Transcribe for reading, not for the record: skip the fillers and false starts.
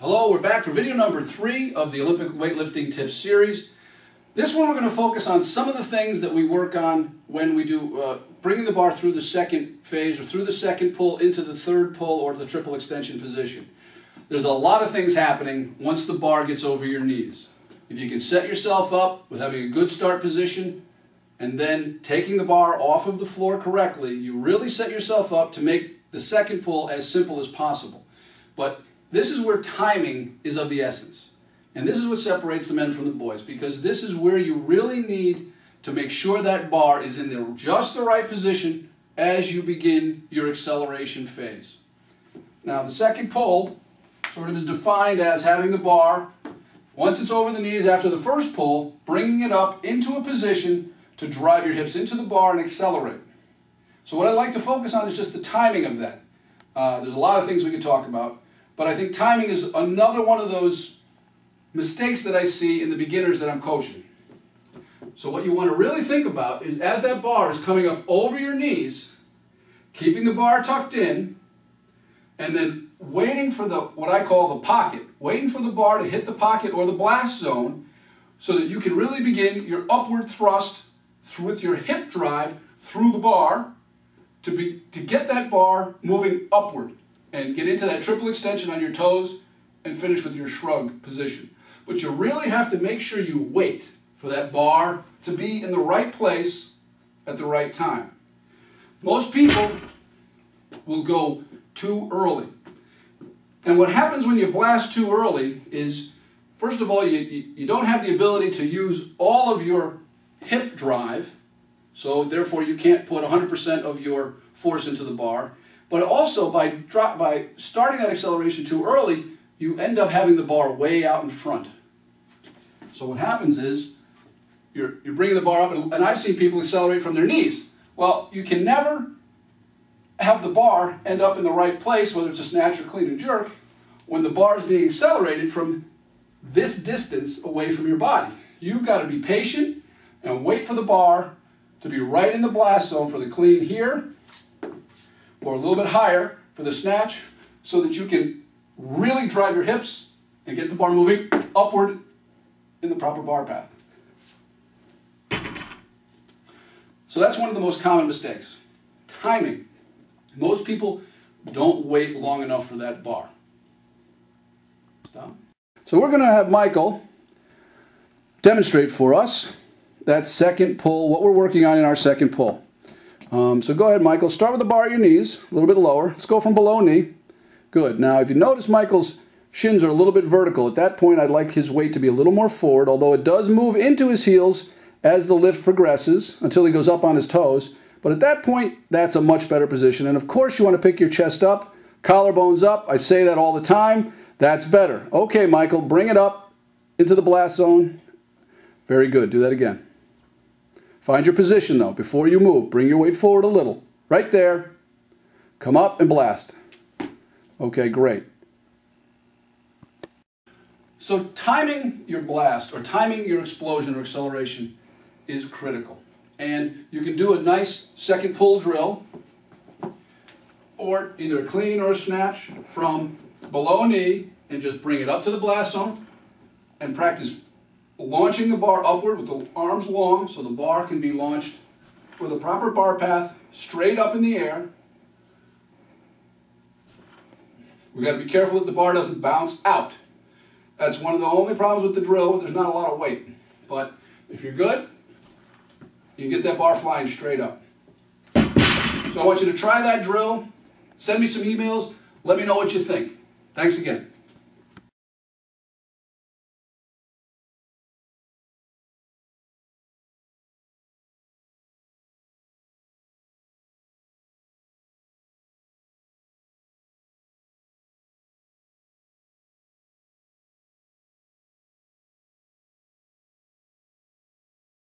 Hello, we're back for video number 3 of the Olympic Weightlifting Tips series. This one we're going to focus on some of the things that we work on when we do bringing the bar through the second phase or through the second pull into the third pull or the triple extension position. There's a lot of things happening once the bar gets over your knees. If you can set yourself up with having a good start position and then taking the bar off of the floor correctly, you really set yourself up to make the second pull as simple as possible. But this is where timing is of the essence. And this is what separates the men from the boys, because this is where you really need to make sure that bar is in just the right position as you begin your acceleration phase. Now, the second pull sort of is defined as having the bar, once it's over the knees after the first pull, bringing it up into a position to drive your hips into the bar and accelerate. So what I'd like to focus on is just the timing of that. There's a lot of things we could talk about. But I think timing is another one of those mistakes that I see in the beginners that I'm coaching. So what you want to really think about is as that bar is coming up over your knees, keeping the bar tucked in, and then waiting for what I call the pocket, waiting for the bar to hit the pocket or the blast zone so that you can really begin your upward thrust with your hip drive through the bar to get that bar moving upward and get into that triple extension on your toes and finish with your shrug position. But you really have to make sure you wait for that bar to be in the right place at the right time. Most people will go too early. And what happens when you blast too early is, first of all, you don't have the ability to use all of your hip drive, so therefore you can't put 100% of your force into the bar. But also, by starting that acceleration too early, you end up having the bar way out in front. So what happens is, you're bringing the bar up, and I've seen people accelerate from their knees. Well, you can never have the bar end up in the right place, whether it's a snatch or clean and jerk, when the bar is being accelerated from this distance away from your body. You've got to be patient and wait for the bar to be right in the blast zone for the clean here, or a little bit higher for the snatch, so that you can really drive your hips and get the bar moving upward in the proper bar path. So that's one of the most common mistakes. Timing. Most people don't wait long enough for that bar. Stop. So we're going to have Michael demonstrate for us that second pull, what we're working on in our second pull. So go ahead, Michael. Start with the bar at your knees, a little bit lower. Let's go from below knee. Good. Now, if you notice Michael's shins are a little bit vertical, at that point I'd like his weight to be a little more forward, although it does move into his heels as the lift progresses until he goes up on his toes. But at that point, that's a much better position. And of course, you want to pick your chest up, collarbones up. I say that all the time. That's better. Okay, Michael, bring it up into the blast zone. Very good. Do that again. Find your position, though, before you move. Bring your weight forward a little. Right there. Come up and blast. Okay, great. So timing your blast, or timing your explosion or acceleration, is critical. And you can do a nice second pull drill, or either a clean or a snatch from below knee, and just bring it up to the blast zone, and practice launching the bar upward with the arms long so the bar can be launched with a proper bar path straight up in the air. We've got to be careful that the bar doesn't bounce out. That's one of the only problems with the drill. There's not a lot of weight. But if you're good, you can get that bar flying straight up. So I want you to try that drill. Send me some emails. Let me know what you think. Thanks again.